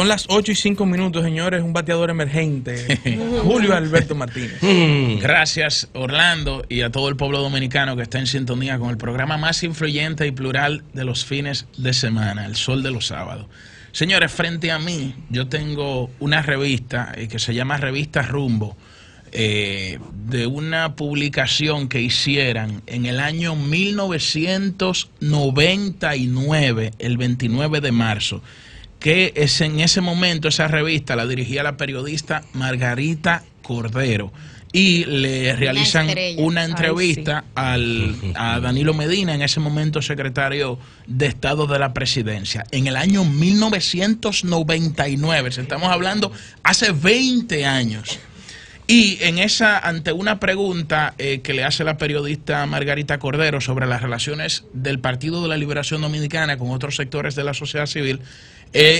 Son las 8:05, señores. Un bateador emergente, Julio Alberto Martínez. Gracias, Orlando, y a todo el pueblo dominicano que está en sintonía con el programa más influyente y plural de los fines de semana, El Sol de los Sábados. Señores, frente a mí yo tengo una revista que se llama Revista Rumbo, de una publicación que hicieran en el año 1999, el 29 de marzo, que es en ese momento esa revista la dirigía la periodista Margarita Cordero, y le realizan una entrevista a Danilo Medina, en ese momento secretario de Estado de la Presidencia, en el año 1999, estamos hablando hace 20 años. Y en esa, ante una pregunta que le hace la periodista Margarita Cordero sobre las relaciones del Partido de la Liberación Dominicana con otros sectores de la sociedad civil,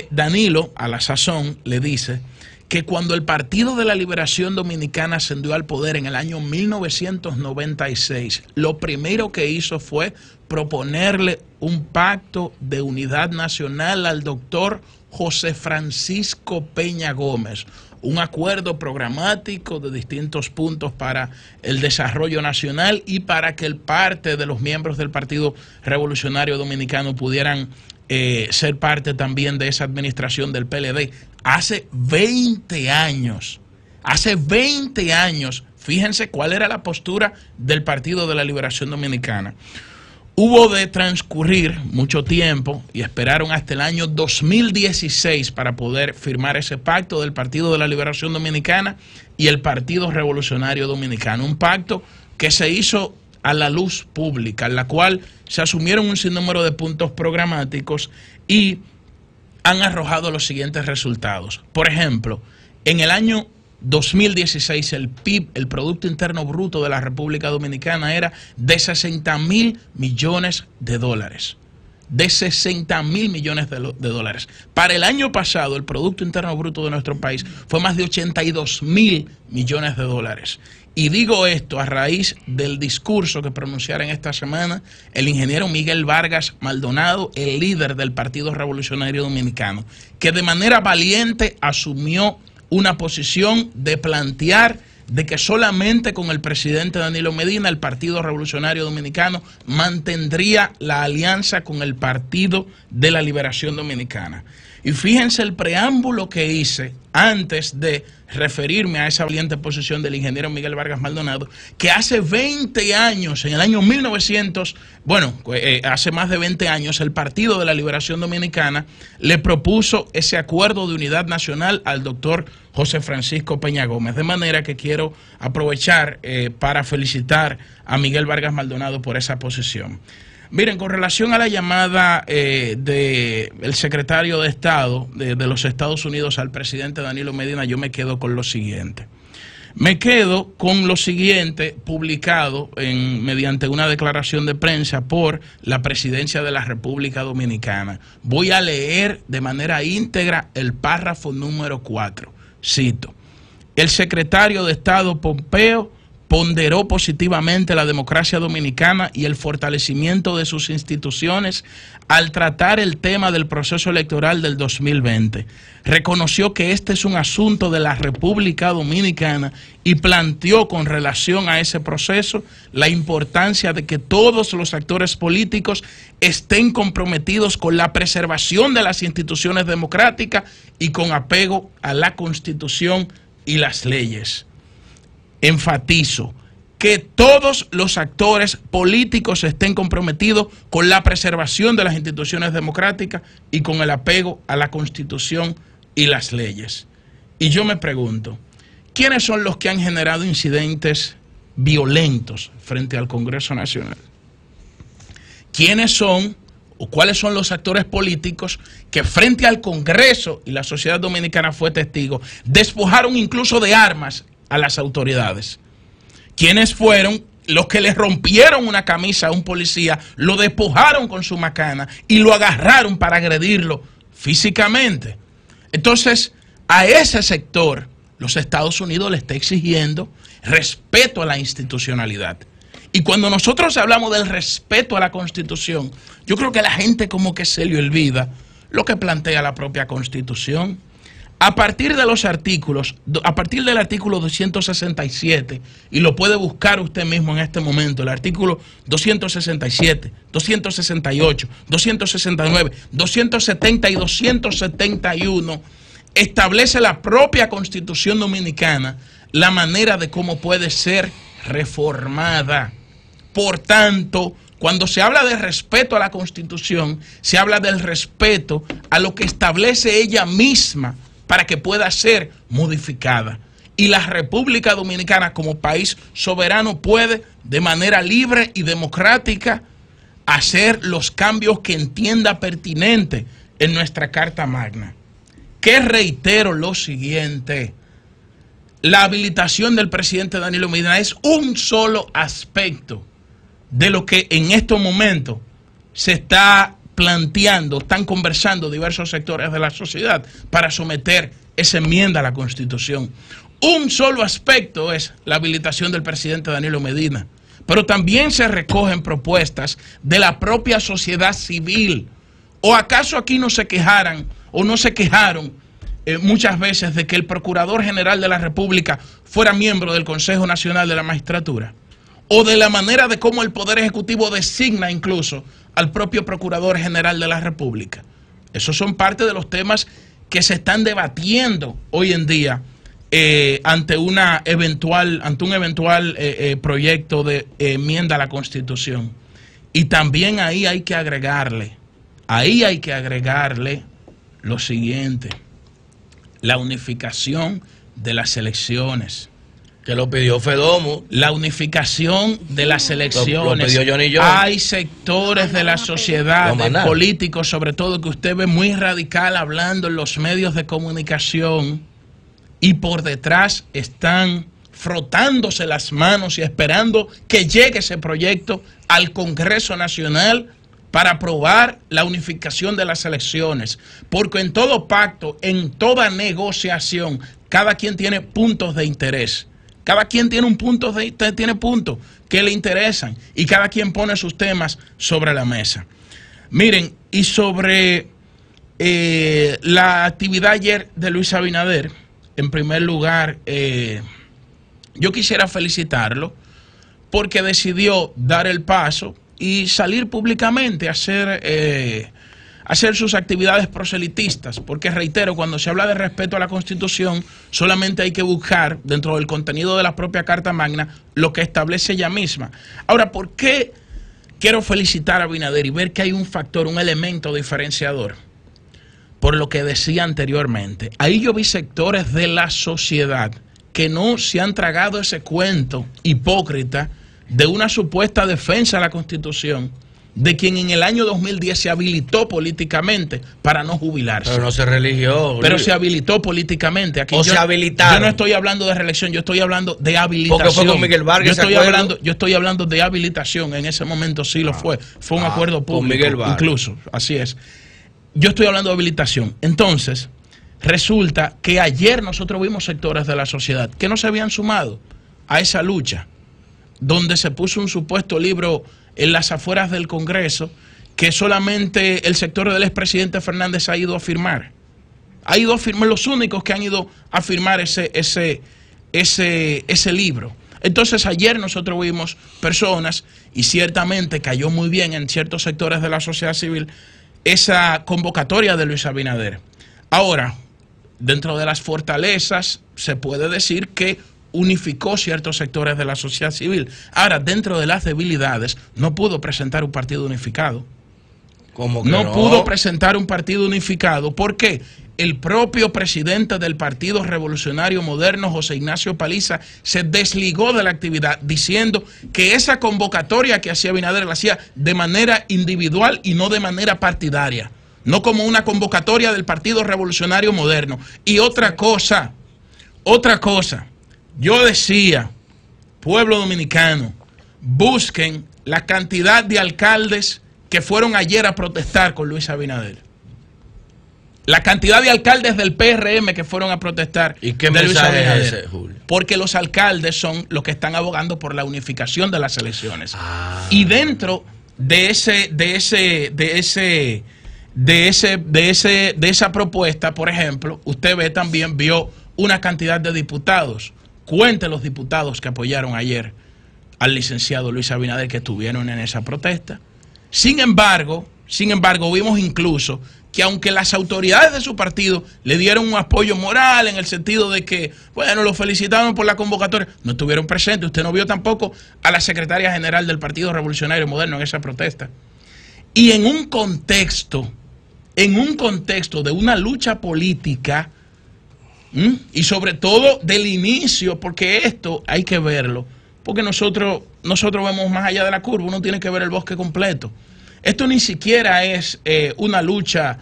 Danilo, a la sazón, le dice que cuando el Partido de la Liberación Dominicana ascendió al poder en el año 1996, lo primero que hizo fue proponerle un pacto de unidad nacional al doctor José Francisco Peña Gómez, un acuerdo programático de distintos puntos para el desarrollo nacional y para que parte de los miembros del Partido Revolucionario Dominicano pudieran ser parte también de esa administración del PLD. Hace 20 años, fíjense cuál era la postura del Partido de la Liberación Dominicana. Hubo de transcurrir mucho tiempo y esperaron hasta el año 2016 para poder firmar ese pacto del Partido de la Liberación Dominicana y el Partido Revolucionario Dominicano. Un pacto que se hizo a la luz pública, en la cual se asumieron un sinnúmero de puntos programáticos y han arrojado los siguientes resultados. Por ejemplo, en el año 2016 el PIB, el Producto Interno Bruto de la República Dominicana, era de 60.000 millones de dólares. De 60.000 millones de dólares. Para el año pasado, el Producto Interno Bruto de nuestro país fue más de 82.000 millones de dólares. Y digo esto a raíz del discurso que pronunciara en esta semana el ingeniero Miguel Vargas Maldonado, el líder del Partido Revolucionario Dominicano, que de manera valiente asumió una posición de plantear de que solamente con el presidente Danilo Medina el Partido Revolucionario Dominicano mantendría la alianza con el Partido de la Liberación Dominicana. Y fíjense el preámbulo que hice antes de referirme a esa valiente posición del ingeniero Miguel Vargas Maldonado, que hace 20 años, en el año 1900, hace más de 20 años, el Partido de la Liberación Dominicana le propuso ese acuerdo de unidad nacional al doctor José Francisco Peña Gómez. De manera que quiero aprovechar para felicitar a Miguel Vargas Maldonado por esa posición. Miren, con relación a la llamada del secretario de Estado de los Estados Unidos al presidente Danilo Medina, yo me quedo con lo siguiente. Me quedo con lo siguiente publicado mediante una declaración de prensa por la Presidencia de la República Dominicana. Voy a leer de manera íntegra el párrafo número 4. Cito: el secretario de Estado Pompeo ponderó positivamente la democracia dominicana y el fortalecimiento de sus instituciones al tratar el tema del proceso electoral del 2020. Reconoció que este es un asunto de la República Dominicana y planteó con relación a ese proceso la importancia de que todos los actores políticos estén comprometidos con la preservación de las instituciones democráticas y con apego a la Constitución y las leyes. Enfatizo que todos los actores políticos estén comprometidos con la preservación de las instituciones democráticas y con el apego a la Constitución y las leyes. Y yo me pregunto, ¿quiénes son los que han generado incidentes violentos frente al Congreso Nacional? ¿Quiénes son o cuáles son los actores políticos que frente al Congreso, y la sociedad dominicana fue testigo, despojaron incluso de armas a las autoridades? ¿Quiénes fueron los que le rompieron una camisa a un policía, lo despojaron con su macana y lo agarraron para agredirlo físicamente? Entonces, a ese sector, los Estados Unidos le está exigiendo respeto a la institucionalidad. Y cuando nosotros hablamos del respeto a la Constitución, yo creo que la gente como que se le olvida lo que plantea la propia Constitución. A partir de los artículos, a partir del artículo 267, y lo puede buscar usted mismo en este momento, el artículo 267, 268, 269, 270 y 271, establece la propia Constitución Dominicana la manera de cómo puede ser reformada. Por tanto, cuando se habla de respeto a la Constitución, se habla del respeto a lo que establece ella misma para que pueda ser modificada. Y la República Dominicana como país soberano puede de manera libre y democrática hacer los cambios que entienda pertinente en nuestra Carta Magna. Que reitero lo siguiente: la habilitación del presidente Danilo Medina es un solo aspecto de lo que en estos momentos se está planteando, están conversando diversos sectores de la sociedad para someter esa enmienda a la Constitución. Un solo aspecto es la habilitación del presidente Danilo Medina, pero también se recogen propuestas de la propia sociedad civil. ¿O acaso aquí no se quejaran o no se quejaron muchas veces de que el Procurador General de la República fuera miembro del Consejo Nacional de la Magistratura? O de la manera de cómo el Poder Ejecutivo designa incluso al propio Procurador General de la República. Esos son parte de los temas que se están debatiendo hoy en día ante un eventual proyecto de enmienda a la Constitución. Y también ahí hay que agregarle lo siguiente: la unificación de las elecciones. Que lo pidió Fedomo. La unificación de las elecciones. Lo pidió Johnny John. Hay sectores de la sociedad, de políticos sobre todo, que usted ve muy radical hablando en los medios de comunicación y por detrás están frotándose las manos y esperando que llegue ese proyecto al Congreso Nacional para aprobar la unificación de las elecciones. Porque en todo pacto, en toda negociación, cada quien tiene puntos de interés. Cada quien tiene puntos que le interesan y cada quien pone sus temas sobre la mesa. Miren, y sobre la actividad ayer de Luis Abinader, en primer lugar, yo quisiera felicitarlo porque decidió dar el paso y salir públicamente a hacer sus actividades proselitistas, porque reitero, cuando se habla de respeto a la Constitución, solamente hay que buscar dentro del contenido de la propia Carta Magna lo que establece ella misma. Ahora, ¿por qué quiero felicitar a Abinader y ver que hay un factor, un elemento diferenciador? Por lo que decía anteriormente, ahí yo vi sectores de la sociedad que no se han tragado ese cuento hipócrita de una supuesta defensa de la Constitución, de quien en el año 2010 se habilitó políticamente para no jubilarse. Pero no se religió. Pero se habilitó políticamente. Aquí se habilitaron. Yo no estoy hablando de reelección, yo estoy hablando de habilitación. Porque fue con Miguel Vargas. Yo estoy hablando de habilitación. En ese momento sí lo fue. Fue un acuerdo público. Con Miguel Vargas. Incluso, así es. Yo estoy hablando de habilitación. Entonces, resulta que ayer nosotros vimos sectores de la sociedad que no se habían sumado a esa lucha, donde se puso un supuesto libro en las afueras del Congreso que solamente el sector del expresidente Fernández ha ido a firmar. Ha ido a firmar, los únicos que han ido a firmar ese libro. Entonces ayer nosotros vimos personas, y ciertamente cayó muy bien en ciertos sectores de la sociedad civil, esa convocatoria de Luis Abinader. Ahora, dentro de las fortalezas se puede decir que unificó ciertos sectores de la sociedad civil. Ahora, dentro de las debilidades, no pudo presentar un partido unificado. ¿Cómo que no pudo presentar un partido unificado? ¿Por qué? El propio presidente del Partido Revolucionario Moderno, José Ignacio Paliza, se desligó de la actividad diciendo que esa convocatoria que hacía Abinader la hacía de manera individual y no de manera partidaria, no como una convocatoria del Partido Revolucionario Moderno. Y otra cosa, yo decía, pueblo dominicano, busquen la cantidad de alcaldes que fueron ayer a protestar con Luis Abinader. La cantidad de alcaldes del PRM que fueron a protestar. ¿Y qué de Luis mensaje es ese, Julio? Porque los alcaldes son los que están abogando por la unificación de las elecciones. Y dentro de de esa propuesta, por ejemplo, usted vio una cantidad de diputados. Cuente los diputados que apoyaron ayer al licenciado Luis Abinader que estuvieron en esa protesta. Sin embargo, vimos incluso que aunque las autoridades de su partido le dieron un apoyo moral en el sentido de que, bueno, lo felicitaron por la convocatoria, no estuvieron presentes. Usted no vio tampoco a la secretaria general del Partido Revolucionario Moderno en esa protesta. Y en un contexto de una lucha política, y sobre todo del inicio, porque esto hay que verlo, porque nosotros vemos más allá de la curva, uno tiene que ver el bosque completo. Esto ni siquiera es una lucha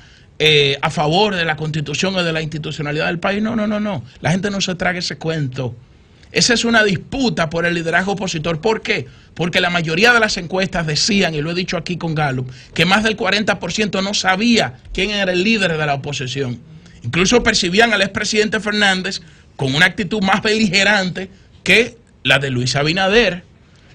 a favor de la Constitución o de la institucionalidad del país. No. La gente no se traga ese cuento. Esa es una disputa por el liderazgo opositor. ¿Por qué? Porque la mayoría de las encuestas decían, y lo he dicho aquí con Gallup, que más del 40% no sabía quién era el líder de la oposición. Incluso percibían al expresidente Fernández con una actitud más beligerante que la de Luis Abinader.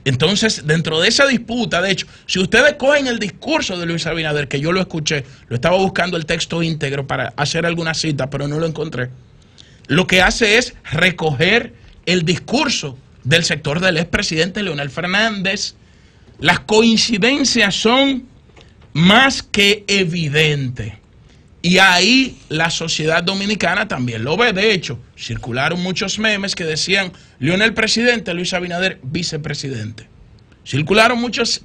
Entonces, dentro de esa disputa, de hecho, si ustedes cogen el discurso de Luis Abinader, que yo lo escuché, lo estaba buscando el texto íntegro para hacer alguna cita, pero no lo encontré, lo que hace es recoger el discurso del sector del expresidente Leonel Fernández. Las coincidencias son más que evidentes. Y ahí la sociedad dominicana también lo ve. De hecho, circularon muchos memes que decían Leonel presidente, Luis Abinader vicepresidente. Circularon muchos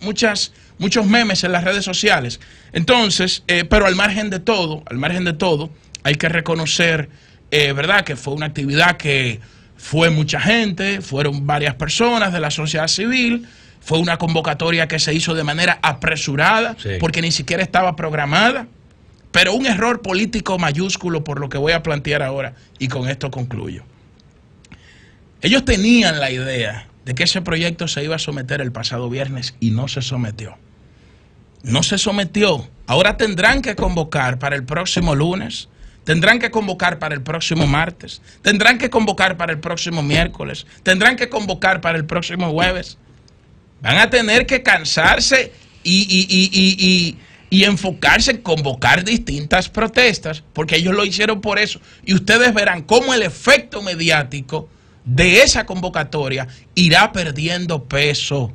memes en las redes sociales. Entonces, pero al margen de todo, hay que reconocer, ¿verdad?, que fue una actividad que fue mucha gente, fueron varias personas de la sociedad civil. Fue una convocatoria que se hizo de manera apresurada, sí, porque ni siquiera estaba programada. Pero un error político mayúsculo por lo que voy a plantear ahora, y con esto concluyo. Ellos tenían la idea de que ese proyecto se iba a someter el pasado viernes y no se sometió. No se sometió. Ahora tendrán que convocar para el próximo lunes, tendrán que convocar para el próximo martes, tendrán que convocar para el próximo miércoles, tendrán que convocar para el próximo jueves. Van a tener que cansarse y enfocarse en convocar distintas protestas, porque ellos lo hicieron por eso. Y ustedes verán cómo el efecto mediático de esa convocatoria irá perdiendo peso.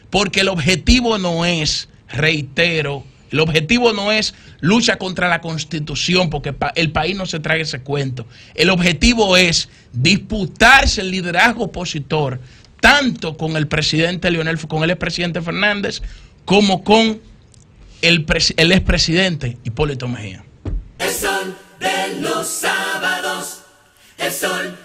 Porque el objetivo no es, reitero, el objetivo no es lucha contra la Constitución, porque el país no se traga ese cuento. El objetivo es disputarse el liderazgo opositor, tanto con el presidente con el expresidente Fernández, como con el expresidente Hipólito Mejía. El sol de los sábados, el sol